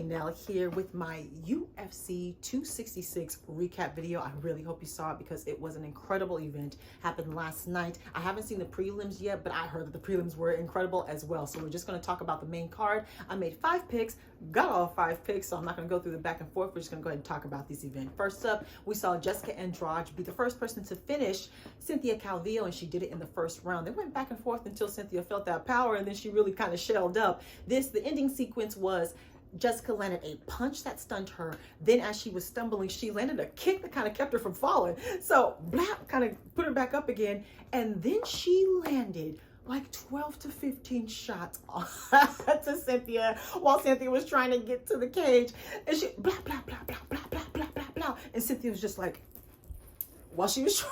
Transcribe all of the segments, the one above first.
Nell here with my UFC 266 recap video. I really hope you saw it because it was an incredible event. Happened last night. I haven't seen the prelims yet, but I heard that the prelims were incredible as well. So we're just going to talk about the main card. I made 5 picks, got all 5 picks, so I'm not going to go through the back and forth. We're just going to go ahead and talk about this event. First up, we saw Jessica Andrade be the first person to finish Cynthia Calvillo, and she did it in the first round. They went back and forth until Cynthia felt that power, and then she really kind of shelled up. The ending sequence was Jessica landed a punch that stunned her. Then as she was stumbling, she landed a kick that kind of kept her from falling. So blap, kind of put her back up again. And then she landed like 12 to 15 shots to Cynthia while Cynthia was trying to get to the cage. And she blah, blah, blah, blah, blah, blah, blah, blah, blah. And Cynthia was just like, while she was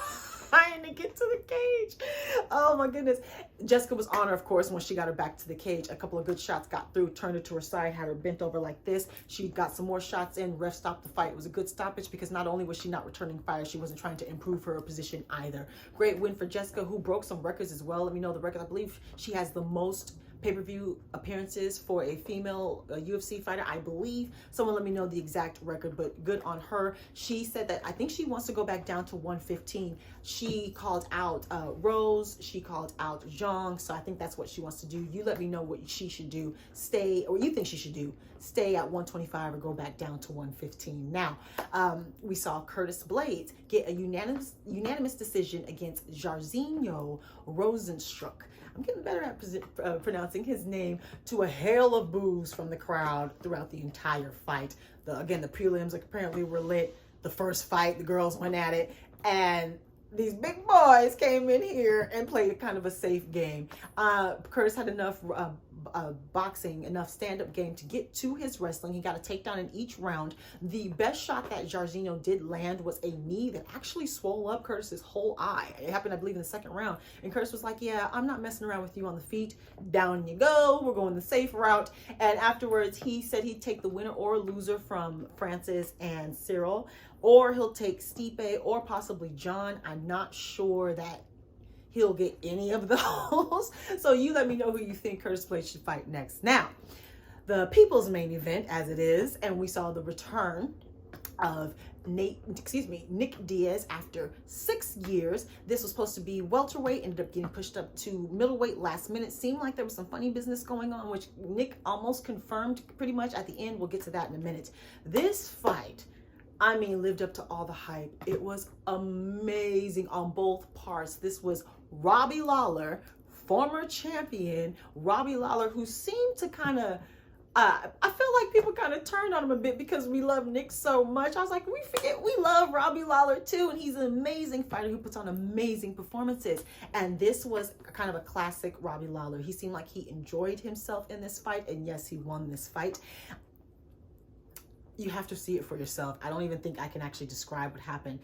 trying to get to the cage. Oh my goodness. Jessica was on her, of course, when she got her back to the cage. A couple of good shots got through, turned her to her side, had her bent over like this. She got some more shots in. Ref stopped the fight. It was a good stoppage because not only was she not returning fire, she wasn't trying to improve her position either. Great win for Jessica, who broke some records as well. Let me know the record. I believe she has the most pay-per-view appearances for a female UFC fighter, I believe. Someone let me know the exact record, but good on her. She said that I think she wants to go back down to 115. She called out Rose, she called out Zhang, so I think that's what she wants to do. You let me know what she should do. Stay, or you think she should do, stay at 125 or go back down to 115. Now, we saw Curtis Blades get a unanimous decision against Jairzinho Rosenstruck. I'm getting better at pronouncing his name, to a hail of boos from the crowd throughout the entire fight. Again, the prelims apparently were lit. The first fight, the girls went at it, and these big boys came in here and played kind of a safe game. Curtis had enough boxing, enough stand-up game to get to his wrestling. He got a takedown in each round. The best shot that Jairzinho did land was a knee that actually swole up Curtis's whole eye. It happened, I believe, in the second round. And Curtis was like, yeah, I'm not messing around with you on the feet. Down you go. We're going the safe route. And afterwards, he said he'd take the winner or loser from Francis and Cyril, or he'll take Stipe or possibly John. I'm not sure that he'll get any of those. So you let me know who you think Curtis Blades should fight next. Now, the people's main event as it is, and we saw the return of Nick Diaz after 6 years. This was supposed to be welterweight, ended up getting pushed up to middleweight last minute. Seemed like there was some funny business going on, which Nick almost confirmed pretty much at the end. We'll get to that in a minute. This fight, I mean, lived up to all the hype. It was amazing on both parts. This was Robbie Lawler, former champion Robbie Lawler, who seemed to kind of, I feel like people kind of turned on him a bit because we love Nick so much. I was like, we forget we love Robbie Lawler too, and he's an amazing fighter who puts on amazing performances. And this was kind of a classic Robbie Lawler. He seemed like he enjoyed himself in this fight, and yes, he won this fight. You have to see it for yourself. I don't even think I can actually describe what happened.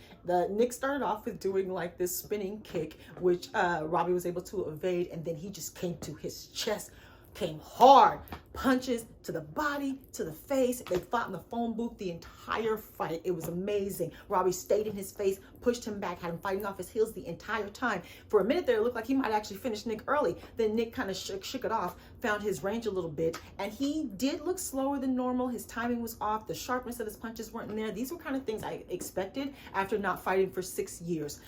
Nick started off with doing like this spinning kick, which Robbie was able to evade, and then he just came to his chest, came hard. Punches to the body, to the face. They fought in the phone booth the entire fight. It was amazing. Robbie stayed in his face, pushed him back, had him fighting off his heels the entire time. For a minute there, it looked like he might actually finish Nick early. Then Nick kind of shook it off, found his range a little bit, and he did look slower than normal. His timing was off. The sharpness of his punches weren't in there. These were kind of things I expected after not fighting for 6 years.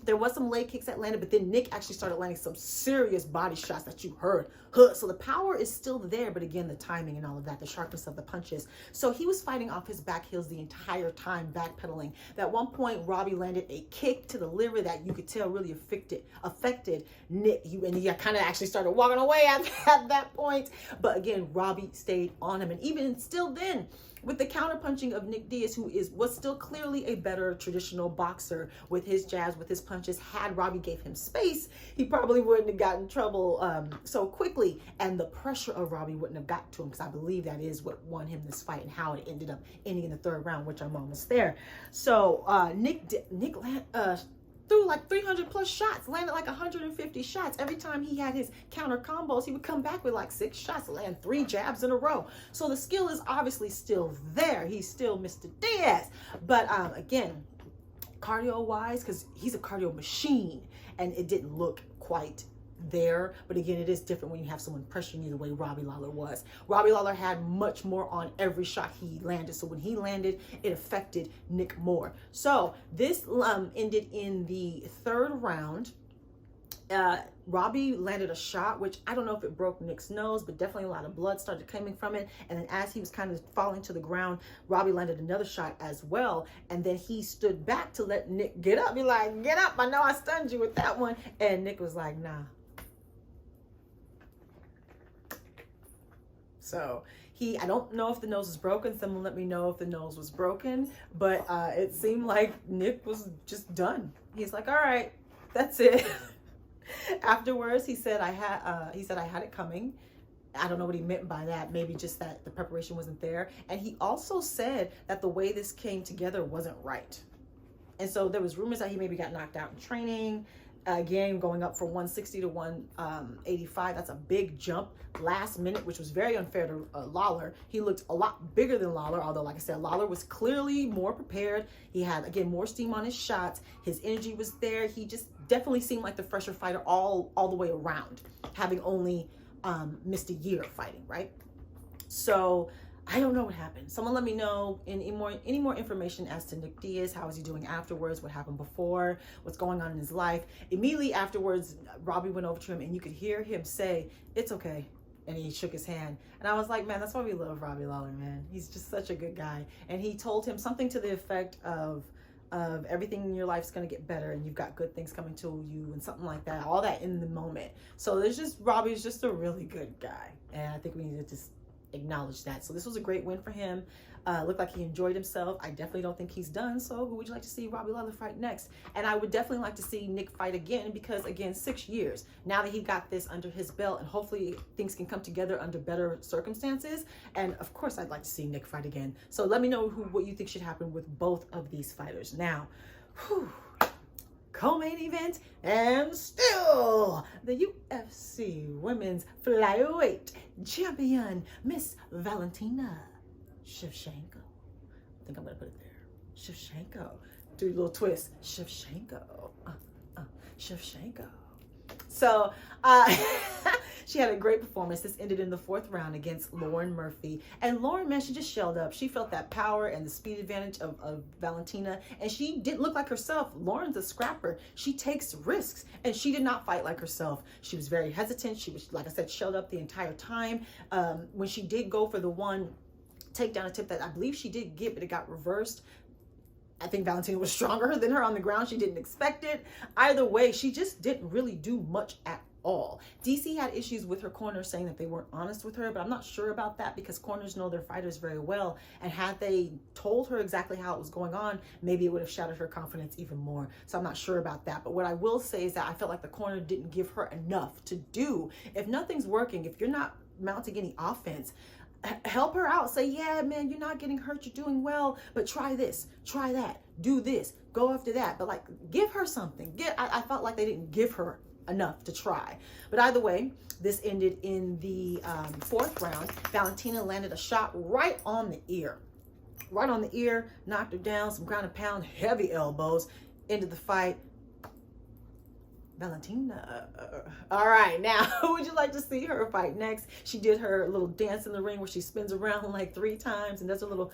There was some leg kicks that landed, but then Nick actually started landing some serious body shots that you heard. So the power is still there, but again, the timing and all of that, the sharpness of the punches. So he was fighting off his back heels the entire time, backpedaling. At one point, Robbie landed a kick to the liver that you could tell really affected Nick. And he kind of actually started walking away at that point. But again, Robbie stayed on him. And even still then, with the counterpunching of Nick Diaz, who was still clearly a better traditional boxer with his jabs, with his punches, had Robbie gave him space, he probably wouldn't have gotten in trouble so quickly, and the pressure of Robbie wouldn't have got to him, because I believe that is what won him this fight and how it ended up ending in the 3rd round, which I'm almost there. So Nick threw like 300 plus shots, landed like 150 shots. Every time he had his counter combos, he would come back with like 6 shots, land 3 jabs in a row. So the skill is obviously still there. He's still Mr. Diaz. But again, cardio wise, because he's a cardio machine, and it didn't look quite there, but again, it is different when you have someone pressuring you the way Robbie Lawler was. Robbie Lawler had much more on every shot he landed, so when he landed, it affected Nick more. So this ended in the third round. Robbie landed a shot, which I don't know if it broke Nick's nose, but definitely a lot of blood started coming from it. And then as he was kind of falling to the ground, Robbie landed another shot as well. And then he stood back to let Nick get up. Be like, get up, I know I stunned you with that one. And Nick was like, nah. So I don't know if the nose was broken. Someone let me know if the nose was broken, but it seemed like Nick was just done. He's like, all right, that's it. Afterwards, he said I had it coming. I don't know what he meant by that. Maybe just that the preparation wasn't there. And he also said that the way this came together wasn't right. And so there was rumors that he maybe got knocked out in training. Again, going up from 160 to 185, that's a big jump last minute, which was very unfair to Lawler. He looked a lot bigger than Lawler, although, like I said, Lawler was clearly more prepared. He had, again, more steam on his shots. His energy was there. He just definitely seemed like the fresher fighter all the way around, having only missed a year of fighting, right? So I don't know what happened. Someone let me know any more information as to Nick Diaz. How is he doing afterwards? What happened before? What's going on in his life? Immediately afterwards, Robbie went over to him and you could hear him say, "It's okay." And he shook his hand. And I was like, man, that's why we love Robbie Lawler, man. He's just such a good guy. And he told him something to the effect of everything in your life's going to get better and you've got good things coming to you and something like that. All that in the moment. So Robbie's just a really good guy. And I think we need to just acknowledge that. So this was a great win for him. Looked like he enjoyed himself. I definitely don't think he's done. So who would you like to see Robbie Lawler fight next? And I would definitely like to see Nick fight again because, again, 6 years. Now that he got this under his belt and hopefully things can come together under better circumstances. And of course, I'd like to see Nick fight again. So let me know what you think should happen with both of these fighters. Now, co-main event, and still the UFC Women's Flyweight Champion, Miss Valentina Shevchenko. I think I'm gonna put it there. Shevchenko. Do a little twist. Shevchenko. Shevchenko. So she had a great performance. This ended in the 4th round against Lauren Murphy. And Lauren, man, she just shelled up. She felt that power and the speed advantage of Valentina. And she didn't look like herself. Lauren's a scrapper. She takes risks. And she did not fight like herself. She was very hesitant. She was, like I said, shelled up the entire time. When she did go for the one takedown attempt that I believe she did get, but it got reversed. I think Valentina was stronger than her on the ground. She didn't expect it. Either way, she just didn't really do much at all. DC had issues with her corner saying that they weren't honest with her, but I'm not sure about that because corners know their fighters very well. And had they told her exactly how it was going on, maybe it would have shattered her confidence even more. So I'm not sure about that. But what I will say is that I felt like the corner didn't give her enough to do. If nothing's working, if you're not mounting any offense, help her out. Say, yeah, man, you're not getting hurt. You're doing well, but try this, try that, do this, go after that. But like, give her something. I felt like they didn't give her enough to try. But either way, this ended in the 4th round. Valentina landed a shot right on the ear. Right on the ear, knocked her down, some ground and pound, heavy elbows, ended the fight. Valentina. All right, now, who would you like to see her fight next? She did her little dance in the ring where she spins around like 3 times and does a little,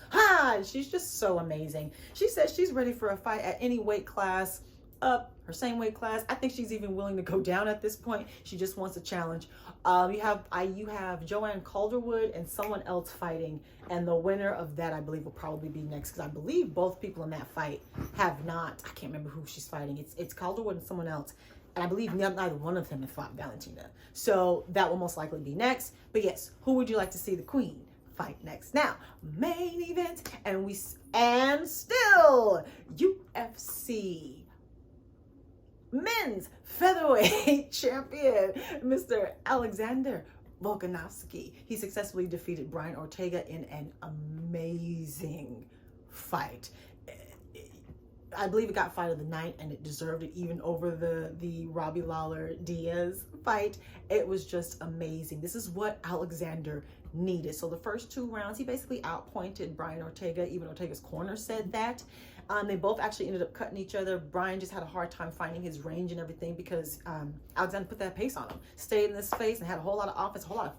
she's just so amazing. She says she's ready for a fight at any weight class, up her same weight class. I think she's even willing to go down at this point. She just wants a challenge. You have Joanne Calderwood and someone else fighting, and the winner of that, I believe, will probably be next because I believe both people in that fight have not, I can't remember who she's fighting. It's Calderwood and someone else. And I believe neither one of them have fought Valentina. So that will most likely be next. But yes, who would you like to see the queen fight next? Now, main event, and still UFC Men's Featherweight Champion, Mr. Alexander Volkanovski. He successfully defeated Brian Ortega in an amazing fight. I believe it got fight of the night and it deserved it even over the Robbie Lawler Diaz fight. It was just amazing. This is what Alexander needed. So the first 2 rounds, he basically outpointed Brian Ortega. Even Ortega's corner said that. They both actually ended up cutting each other. Brian just had a hard time finding his range and everything because Alexander put that pace on him. Stayed in his face and had a whole lot of offense, a whole lot of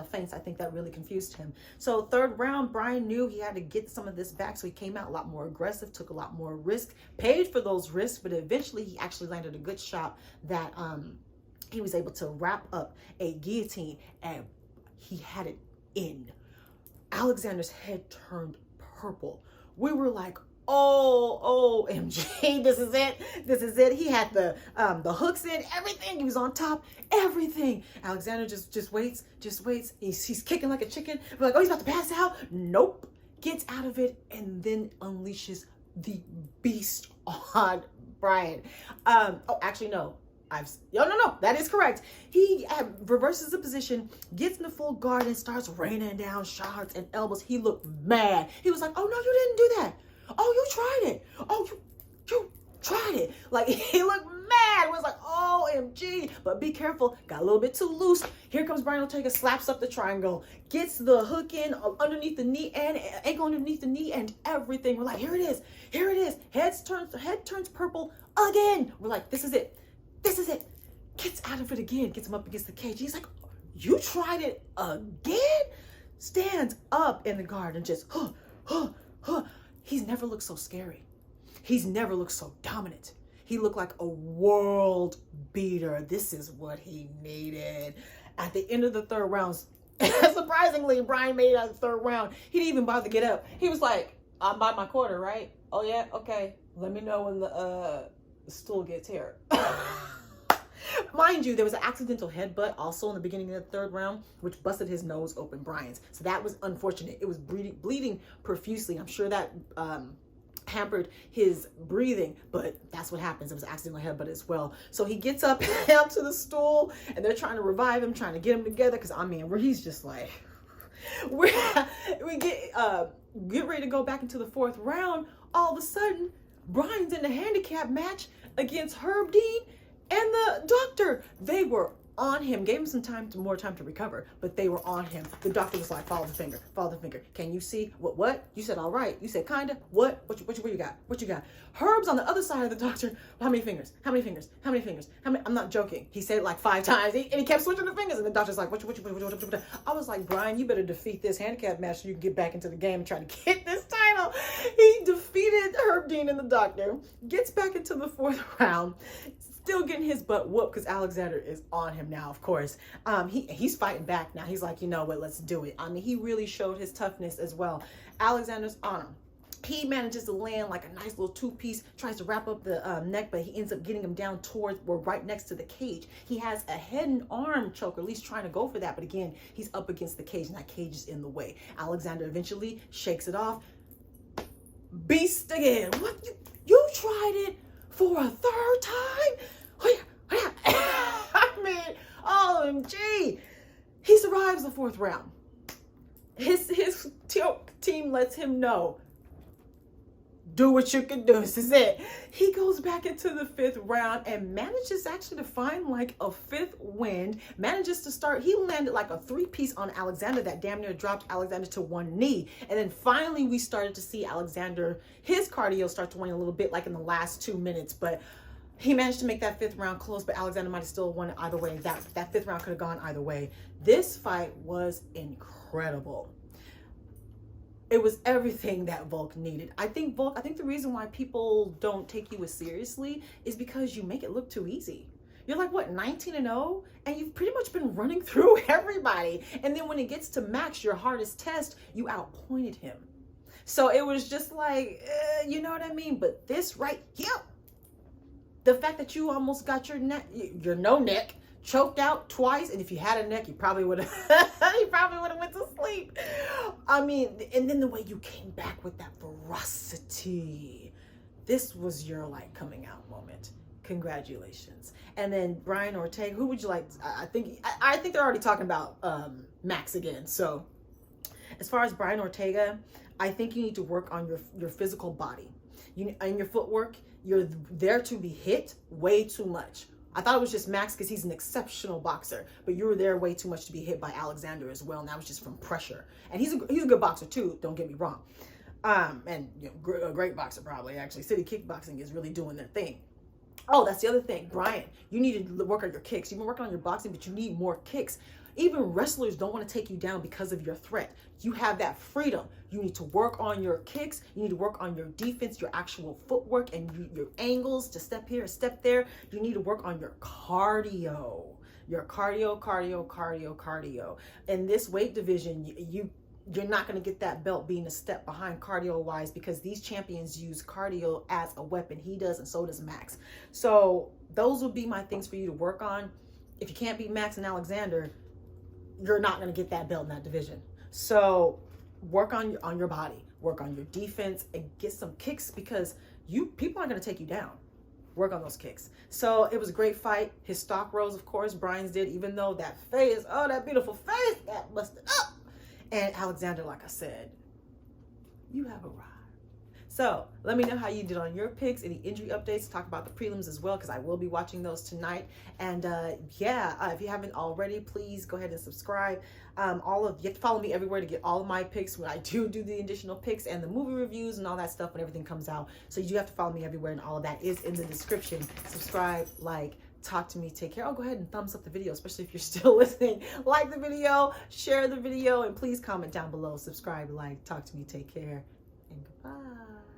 feints. I think that really confused him. So 3rd round, Brian knew he had to get some of this back. So he came out a lot more aggressive, took a lot more risk, paid for those risks, but eventually he actually landed a good shot that he was able to wrap up a guillotine, and he had it in. Alexander's head turned purple. We were like, oh, OMG, this is it. He had the hooks in, everything. He was on top, everything. Alexander just waits. He's kicking like a chicken. We're like, oh, he's about to pass out. Nope. Gets out of it and then unleashes the beast on Brian. Actually, no. No, that is correct. He reverses the position, gets in the full guard, and starts raining down shots and elbows. He looked mad. He was like, oh, no, you didn't do that. Oh, you tried it. Oh, you tried it. Like, he looked mad. It was like, OMG. But be careful. Got a little bit too loose. Here comes Brian Ortega, slaps up the triangle, gets the hook in underneath the knee and ankle underneath the knee and everything. We're like, here it is. Head turns purple again. We're like, this is it. Gets out of it again. Gets him up against the cage. He's like, you tried it again? Stands up in the guard and just, He's never looked so scary. He's never looked so dominant. He looked like a world beater. This is what he needed. At the end of the 3rd round, surprisingly, Brian made it out of the 3rd round. He didn't even bother to get up. He was like, I'm by my quarter, right? Oh, yeah? Okay. Let me know when the stool gets here. Mind you, there was an accidental headbutt also in the beginning of the 3rd round, which busted his nose open, Brian's. So that was unfortunate. It was bleeding profusely. I'm sure that hampered his breathing, but that's what happens. It was an accidental headbutt as well. So he gets up onto the stool, and they're trying to revive him, trying to get him together, because I mean, where he's just like, we get ready to go back into the 4th round. All of a sudden, Brian's in the handicap match against Herb Dean and the doctor. They were on him, gave him some more time to recover, but they were on him. The doctor was like, follow the finger. Can you see? What? You said all right. You said kinda. What you got? What you got? Herb's on the other side of the doctor. How many fingers? I'm not joking. He said it like 5 times, and he kept switching the fingers, and the doctor's like, what? I was like, Brian, you better defeat this handicap match so you can get back into the game and try to get this title. He defeated Herb Dean and the doctor, gets back into the 4th round, still getting his butt whooped because Alexander is on him now, of course. He's fighting back now. He's like, you know what, let's do it. I mean, he really showed his toughness as well. Alexander's on him. He manages to land like a nice little 2-piece, tries to wrap up the neck, but he ends up getting him down towards, or right next to the cage. He has a head and arm choke, or at least trying to go for that, but again, he's up against the cage, and that cage is in the way. Alexander eventually shakes it off. Beast again. What? You tried it for a 3rd time? I mean, OMG. He survives the 4th round. His team lets him know, do what you can do. This is it. He goes back into the 5th round and manages actually to find like a 5th win. Manages to start. He landed like a 3-piece on Alexander that damn near dropped Alexander to 1 knee. And then finally we started to see Alexander, his cardio start to wane a little bit, like in the last 2 minutes. But he managed to make that 5th round close, but Alexander might have still won either way. That 5th round could have gone either way. This fight was incredible. It was everything that Volk needed. I think the reason why people don't take you as seriously is because you make it look too easy. You're like, what, 19-0? And you've pretty much been running through everybody. And then when it gets to Max, your hardest test, you outpointed him. So it was just like, you know what I mean? But this right here, the fact that you almost got your no neck choked out twice, and if you had a neck, you probably would have went to sleep. I mean, and then the way you came back with that ferocity, this was your like coming out moment. Congratulations. And then Brian Ortega, who would you like? I think they're already talking about Max again. So as far as Brian Ortega, I think you need to work on your physical body. And your footwork, you're there to be hit way too much. I thought it was just Max because he's an exceptional boxer, but you were there way too much to be hit by Alexander as well, and that was just from pressure. And he's a good boxer too, don't get me wrong. And you know, a great boxer probably, actually. City Kickboxing is really doing their thing. Oh, that's the other thing, Brian. You need to work on your kicks. You've been working on your boxing, but you need more kicks. Even wrestlers don't want to take you down because of your threat. You have that freedom. You need to work on your kicks. You need to work on your defense, your actual footwork, and your angles to step here, step there. You need to work on your cardio. Your cardio. In this weight division, you're not going to get that belt being a step behind cardio-wise, because these champions use cardio as a weapon. He does, and so does Max. So those would be my things for you to work on. If you can't beat Max and Alexander, you're not going to get that belt in that division. So work on your body, work on your defense, and get some kicks, because people aren't going to take you down. Work on those kicks. So it was a great fight. His stock rose, of course. Brian's did, even though that face, oh, that beautiful face, got busted up. And Alexander, like I said, you have arrived. So let me know how you did on your picks, any injury updates, talk about the prelims as well, because I will be watching those tonight. And if you haven't already, please go ahead and subscribe. You have to follow me everywhere to get all of my picks when I do the additional picks and the movie reviews and all that stuff when everything comes out. So you do have to follow me everywhere, and all of that is in the description. Subscribe, like, talk to me, take care. Oh, go ahead and thumbs up the video, especially if you're still listening. Like the video, share the video, and please comment down below. Subscribe, like, talk to me, take care, and goodbye.